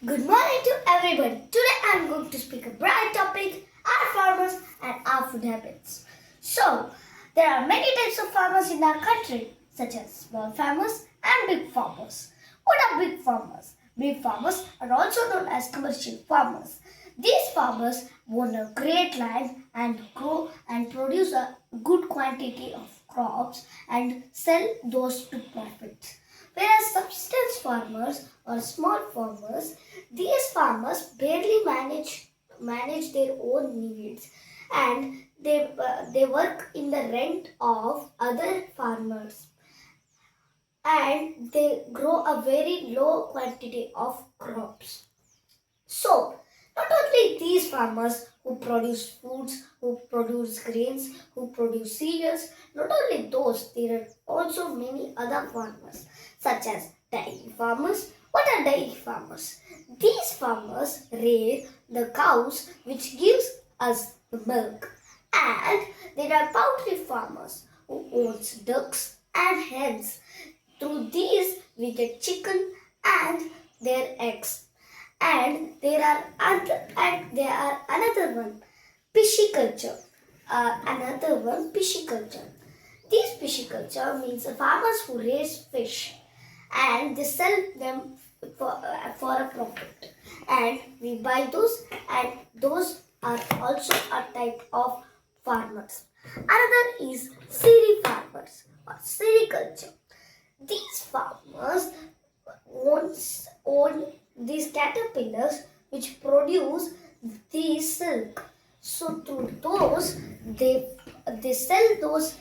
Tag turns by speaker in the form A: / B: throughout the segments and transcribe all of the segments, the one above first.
A: Good morning to everybody. Today I am going to speak a bright topic, our farmers and our food habits. So, there are many types of farmers in our country, such as small farmers and big farmers. What are big farmers? Big farmers are also known as commercial farmers. These farmers own a great land and grow and produce a good quantity of crops and sell those to profit. Whereas subsistence farmers or small farmers, these farmers barely manage their own needs and they work in the rent of other farmers and they grow a very low quantity of crops. So, not only these farmers who produce foods, who produce grains, who produce cereals, not only those, there are also many other farmers, such as dairy farmers. What are dairy farmers? These farmers rear the cows which gives us the milk. And there are poultry farmers who owns ducks and hens. Through these we get chicken and their eggs. And there are another one, pisciculture. Pisciculture. This pisciculture means the farmers who raise fish and they sell them for a profit. And we buy those, and those are also a type of farmers. Another is farmers or sericulture. These farmers own these caterpillars which produce the silk. So through those they sell those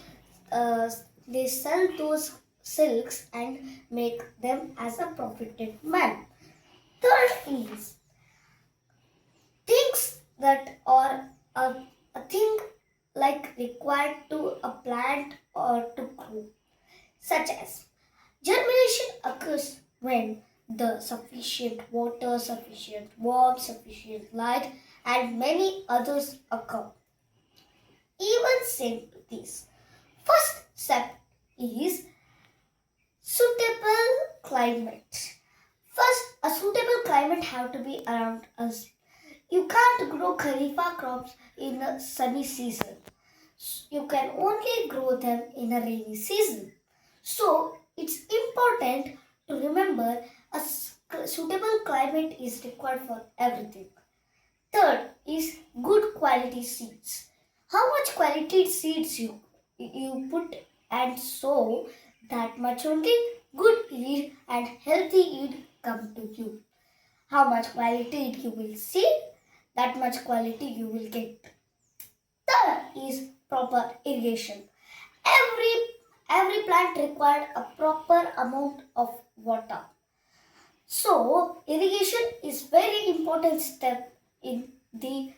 A: uh, they sell those silks and make them as a profited man. Third is things that are a thing like required to a plant or to grow, such as germination occurs when the sufficient water, sufficient warmth, sufficient light, and many others occur. Even same to this. First step is suitable climate. First, a suitable climate have to be around us. You can't grow kharifa crops in a sunny season. You can only grow them in a rainy season. So, it's important to remember a suitable climate is required for everything. Third is good quality seeds. How much quality seeds you put and sow, that much only good yield and healthy yield come to you. How much quality you will see, that much quality you will get. Third is proper irrigation. Every every plant required a proper amount of water. So irrigation is very important step in the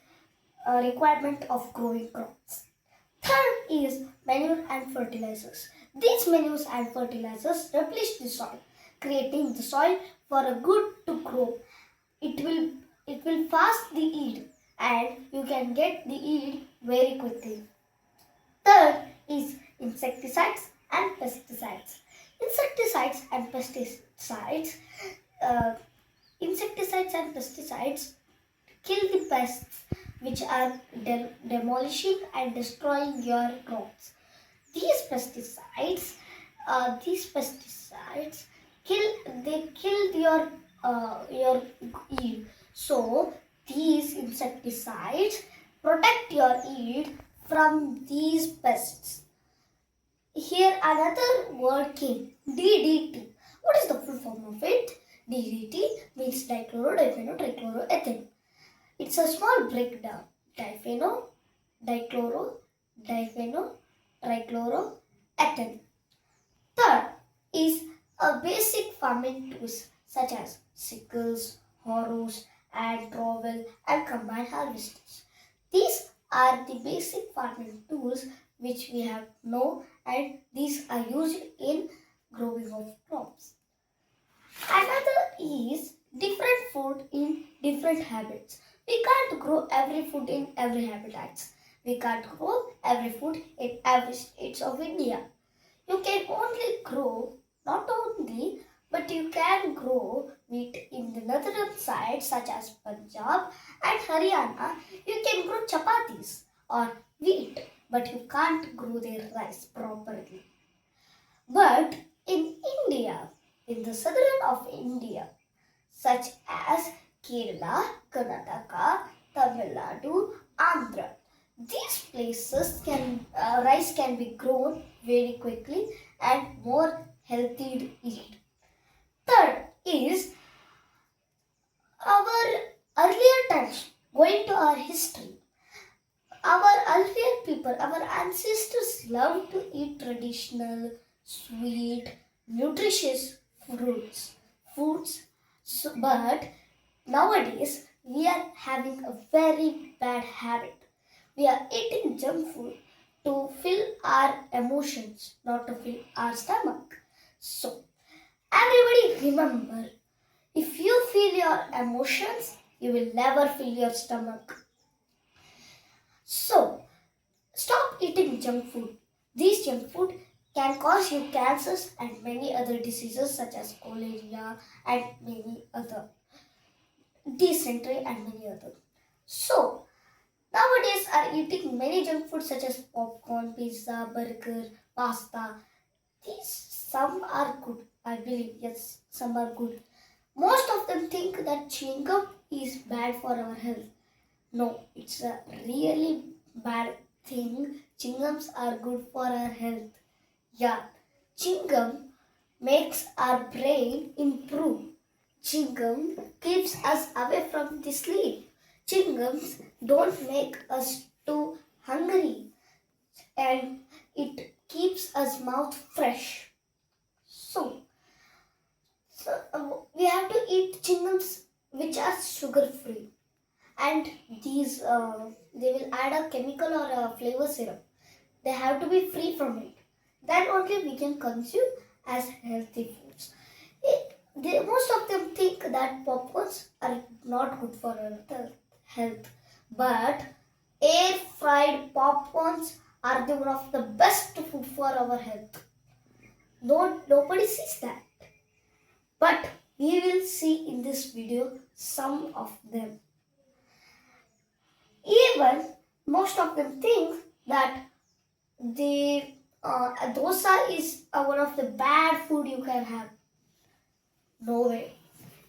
A: requirement of growing crops. Third is manure and fertilizers. These manures and fertilizers replenish the soil, creating the soil for a good to grow. It will it will fast the yield and you can get the yield very quickly. Third is insecticides and pesticides. Insecticides and pesticides uh, insecticides and pesticides kill the pests which are demolishing and destroying your crops. These pesticides, these pesticides kill your yield. So these insecticides protect your yield from these pests. Here another word came, DDT. What is the full form of it? DDT means trichloroethane. It's a small breakdown. Diphenol, dichloro, diphenol, trichloroethane. Third is a basic farming tools such as sickles, harrows, and trowel and combined harvesters. These are the basic farming tools which we have know, and these are used in growing of crops. Another is different food in different habits. We can't grow every food in every habitats. We can't grow every food in every states of India. You can only grow not only But you can grow wheat in the northern side, such as Punjab and Haryana. You can grow chapatis or wheat, but you can't grow their rice properly. But in India, in the southern of India, such as Kerala, Karnataka, Tamil Nadu, Andhra, these places rice can be grown very quickly and more healthy to eat. Third is our earlier times, going to our history. Our earlier people, our ancestors loved to eat traditional, sweet, nutritious foods. But nowadays, we are having a very bad habit. We are eating junk food to fill our emotions, not to fill our stomach. So, everybody remember, if you feel your emotions, you will never fill your stomach. So, stop eating junk food. These junk food can cause you cancers and many other diseases such as cholera and many other dysentery and many other. So, nowadays are eating many junk food such as popcorn, pizza, burger, pasta. These some are good, I believe. Yes, some are good. Most of them think that chewing gum is bad for our health. No, it's a really bad thing. Chewing gums are good for our health. Yeah, chewing gum makes our brain improve. Chewing gum keeps us away from the sleep. Chewing gums don't make us too hungry and it keeps us mouth fresh. So, we have to eat chewing gums which are sugar free, and these they will add a chemical or a flavor syrup. They have to be free from it. Then only we can consume as healthy foods. Most of them think that popcorns are not good for our health, but air fried popcorns are one of the best food for our health. Nobody sees that, but we will see in this video some of them. Even most of them think that the dosa is one of the bad food you can have. No way.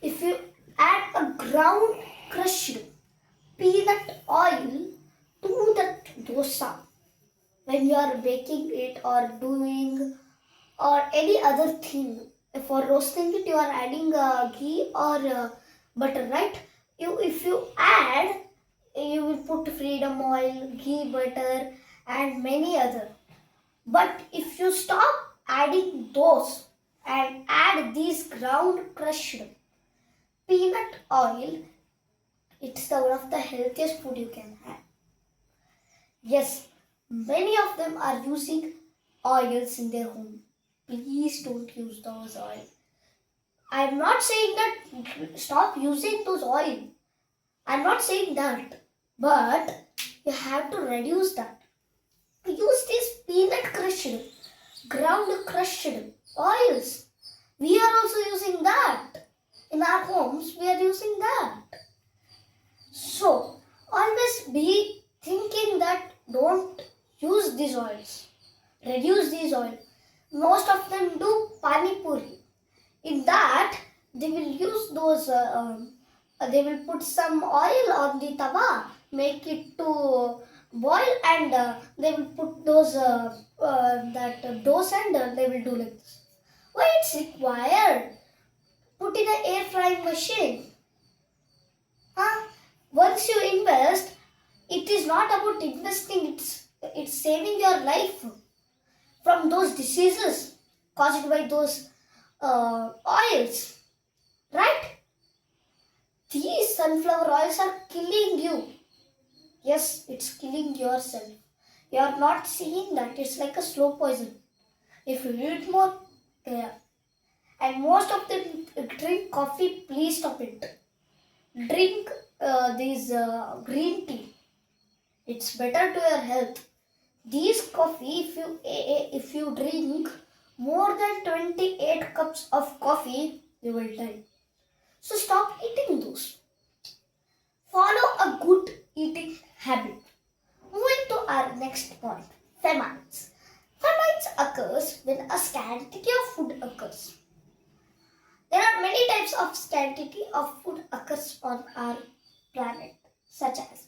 A: If you add a ground crushed peanut oil to that dosa when you are baking it or doing or any other thing, for roasting it you are adding ghee or butter, right? If you add, you will put freedom oil, ghee, butter and many other. But if you stop adding those and add these ground crushed peanut oil, it's one of the healthiest food you can have. Yes, many of them are using oils in their home. Please don't use those oils. I'm not saying that stop using those oil. I'm not saying that. But you have to reduce that. Use these peanut crushed, ground crushed oils. We are also using that. In our homes, we are using that. So, always be thinking that don't use these oils. Reduce these oils. Most of them do pani puri. In that, they will use those, they will put some oil on the tawa, make it to boil, and they will put those, that dough, and they will do like this. Why it's required? Put in an air frying machine. Huh? Once you invest, it is not about investing, it's saving your life from those diseases caused by those oils, right? These sunflower oils are killing you. Yes, it's killing yourself. You are not seeing that. It's like a slow poison. If you eat more, yeah. And most of them drink coffee, please stop it. Drink these green tea. It's better to your health. These coffee, if you drink more than 28 cups of coffee, you will die. So stop eating those. Follow a good eating habit. Moving to our next point, famines. Famines occurs when a scarcity of food occurs. There are many types of scarcity of food occurs on our planet, such as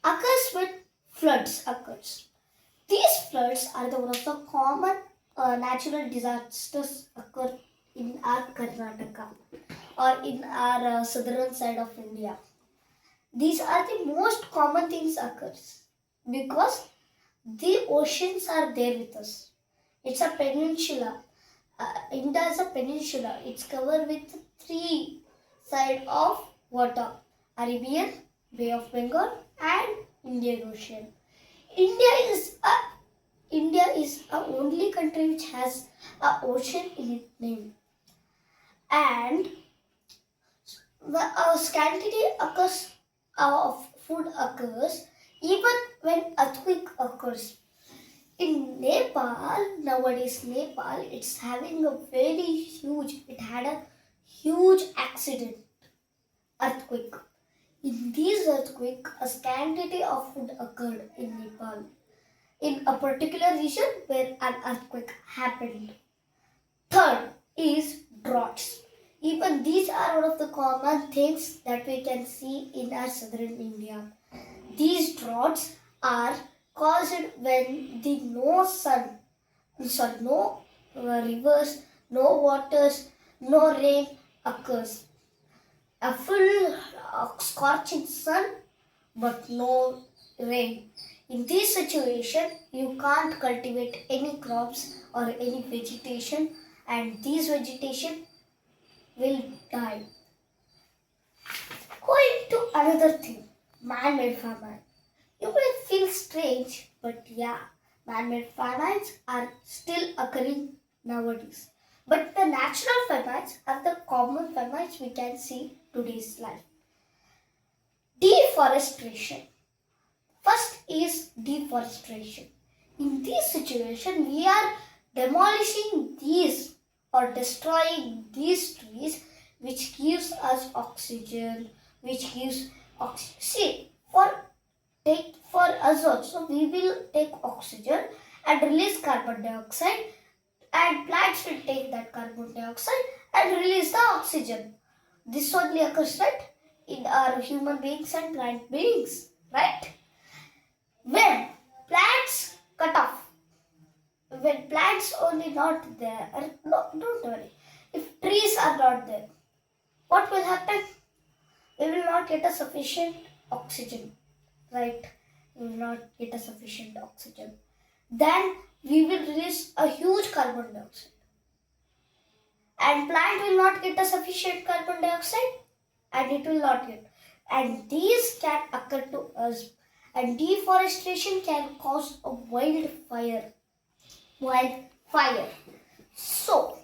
A: occurs when floods occurs. These floods are the one of the common natural disasters occur in our Karnataka or in our southern side of India. These are the most common things occurs because the oceans are there with us. It's a peninsula. India is a peninsula. It's covered with three sides of water: Arabian, Bay of Bengal, and Indian Ocean. India is a India is a only country which has a ocean in its name, and the scarcity occurs of food occurs even when earthquake occurs. In Nepal, nowadays Nepal, it's having a very huge. It had a huge accident, earthquake. In this earthquake, a scarcity of food occurred in Nepal, in a particular region where an earthquake happened. Third is droughts. Even these are one of the common things that we can see in our southern India. These droughts are caused when the no rivers, no waters, no rain occurs. A full scorching sun, but no rain. In this situation, you can't cultivate any crops or any vegetation, and this vegetation will die. Going to another thing, man-made famine. You may feel strange, but yeah, man-made famines are still occurring nowadays. But the natural famines are the common famines we can see today's life. Deforestation. First is deforestation. In this situation, we are demolishing these or destroying these trees which gives us oxygen, which gives oxygen. See, for us also, we will take oxygen and release carbon dioxide, and plants will take that carbon dioxide and release the oxygen. This only occurs, right, in our human beings and plant beings, right? When plants cut off, when plants only not there, no, don't worry. If trees are not there, what will happen? We will not get a sufficient oxygen, right? We will not get a sufficient oxygen. Then we will release a huge carbon dioxide. And plant will not get a sufficient carbon dioxide, and it will not get. And these can occur to us. And deforestation can cause a wildfire. Wildfire. So,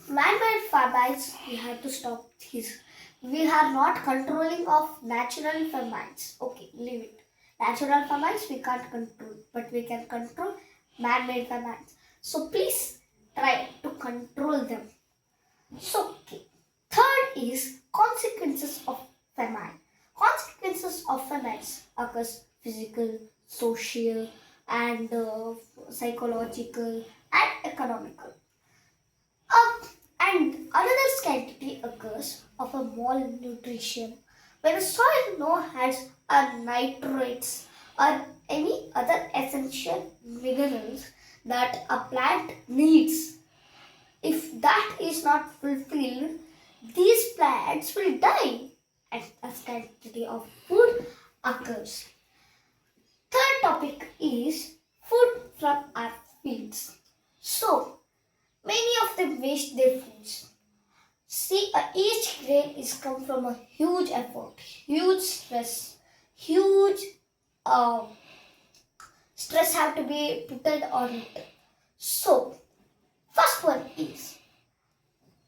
A: man-made famines, we have to stop these. We are not controlling of natural famines. Okay, leave it. Natural famines we can't control, but we can control man-made famines. So please try to control them. So, okay. Third is consequences of famine. Consequences of famines occurs physical, social, and psychological and economical. And another scarcity occurs of a malnutrition when the soil no has a nitrates or any other essential minerals that a plant needs. If that is not fulfilled, these plants will die and a scarcity of food occurs. Third topic is food from our fields. So, many of them waste their foods. See, each grain is come from a huge effort, huge huge uh, stress have to be put on it. So, first one is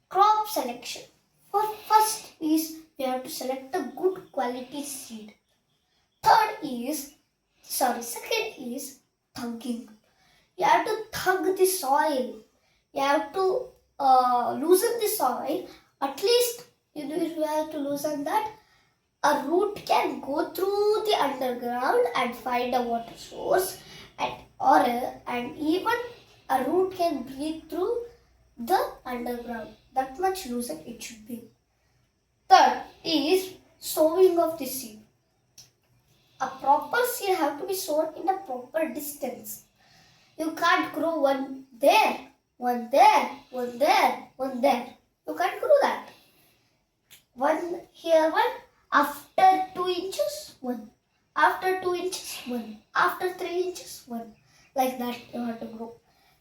A: crop selection. First is we have to select a good quality seed. Second is thugging. You have to thug the soil. You have to loosen the soil. At least you have to loosen that. A root can go through the underground and find a water source, and even a root can breathe through the underground. That much loosen it should be. Third is sowing of the seed. A proper seed have to be sown in a proper distance. You can't grow one there, one there, one there, one there. You can't grow that. One here, one. After 2 inches, one. After 2 inches, one. After 3 inches, one. Like that you have to grow.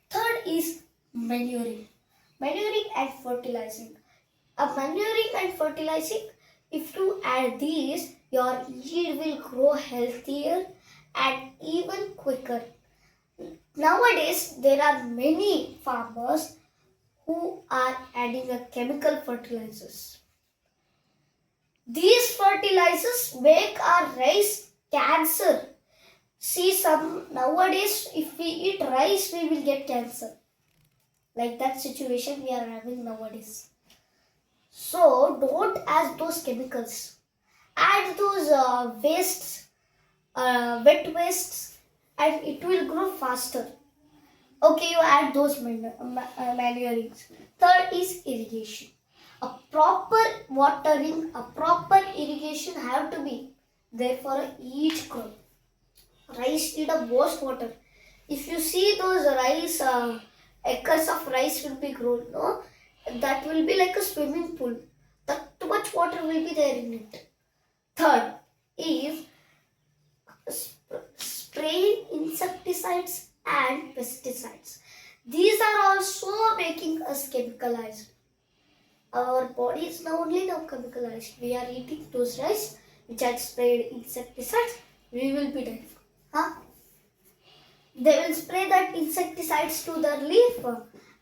A: Third is manuring. Manuring and fertilizing. A manuring and fertilizing, if you add these, your yield will grow healthier and even quicker. Nowadays, there are many farmers who are adding a chemical fertilizers. These fertilizers make our rice cancer. See, some nowadays, if we eat rice, we will get cancer. Like that situation we are having nowadays. So don't add those chemicals. Add those wastes, wet wastes, and it will grow faster. Okay, you add those manurings. Third is irrigation. A proper watering, a proper irrigation have to be there for each crop. Rice need a most water. If you see those rice, acres of rice will be grown, no? That will be like a swimming pool. That too much water will be there in it. Third is spraying insecticides and pesticides. These are also making us chemicalized. Our body is now only now chemicalized. We are eating those rice which are sprayed insecticides. We will be dead. Huh? They will spray that insecticides to the leaf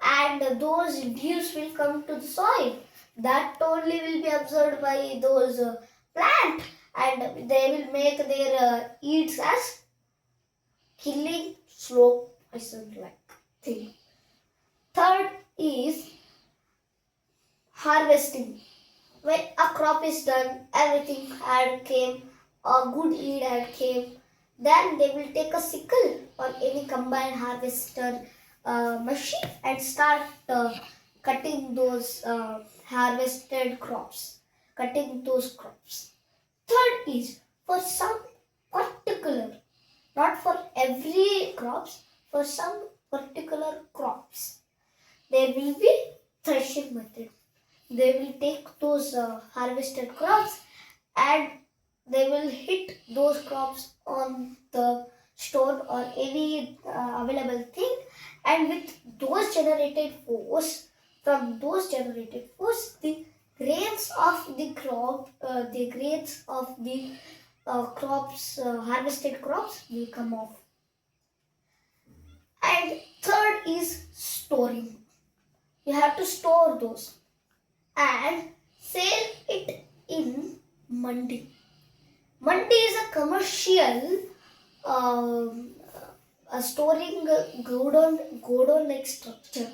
A: and those leaves will come to the soil. That only will be absorbed by those plant and they will make their eats as killing slow poison like thing. Third is harvesting. When a crop is done, everything had came, a good yield had came, then they will take a sickle or any combine harvester machine and start cutting those harvested crops, cutting those crops. Third is for some particular, not for every crops, for some particular crops, there will be threshing method. They will take those harvested crops and they will hit those crops on the stone or any available thing, and with those generated force, from those generated force, the grains of the crop, the grains of the crops, harvested crops will come off. And third is storing. You have to store those and sell it in mandi. Mandi is a commercial storing godown like structure.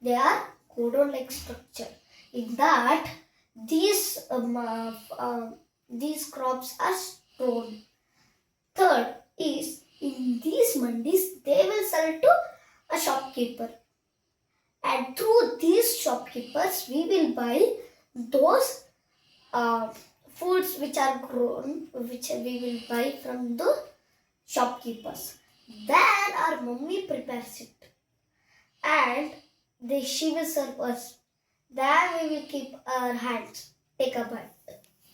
A: They are godown like structure. In that, these crops are stored. Third is in these mandis they will sell to a shopkeeper, and through these shopkeepers we will buy those foods which are grown, which we will buy from the shopkeepers. Then our mummy prepares it and she will serve us. Then we will keep our hands, take a bite.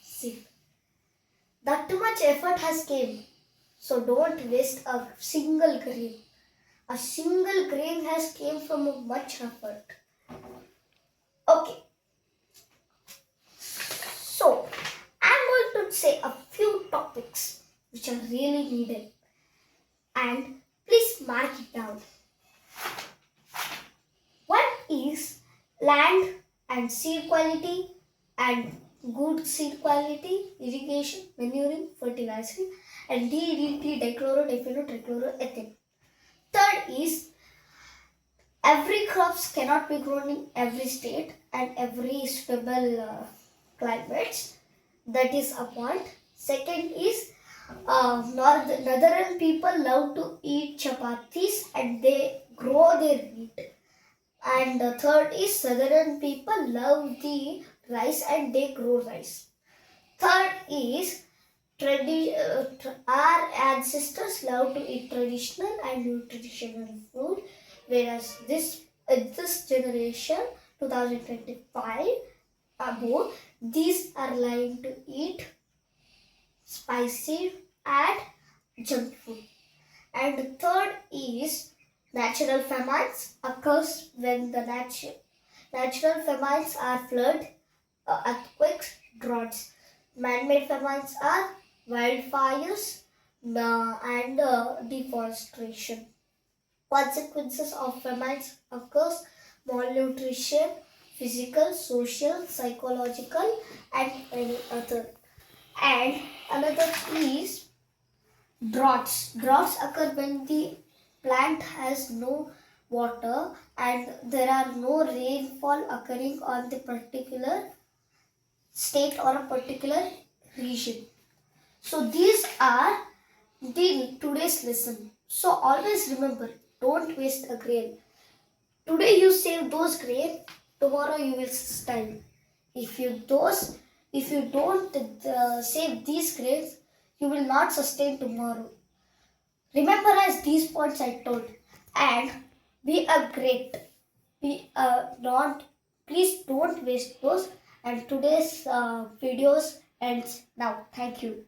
A: See, that too much effort has came. So don't waste a single grain. A single grain has came from a much effort. Okay. So, I'm going to say a few topics which are really needed. And please mark it down. One is land and seed quality and good seed quality, irrigation, manuring, fertilizing, and DDT, dichloro, diphenol, trichloroethane. Third is Every crops cannot be grown in every state and every stable climates. That is a point. Second is northern people love to eat chapatis and they grow their wheat. And the third is southern people love the rice and they grow rice. Third is our ancestors love to eat traditional and nutritional food, whereas this generation 2025 above, these are lying to eat spicy and junk food. And third is natural famines occurs when the natural famines are flood, earthquakes, droughts. Man-made famines are wildfires and deforestation. Consequences of famines occurs malnutrition, physical, social, psychological, and any other. And another is droughts. Droughts occur when the plant has no water and there are no rainfall occurring on the particular state or a particular region. So these are the today's lesson. So always remember, don't waste a grain. Today you save those grain, tomorrow you will sustain. If you don't save these grains, you will not sustain tomorrow. Remember as these points I told, and be a great. Be not. Please don't waste those. And today's videos ends now. Thank you.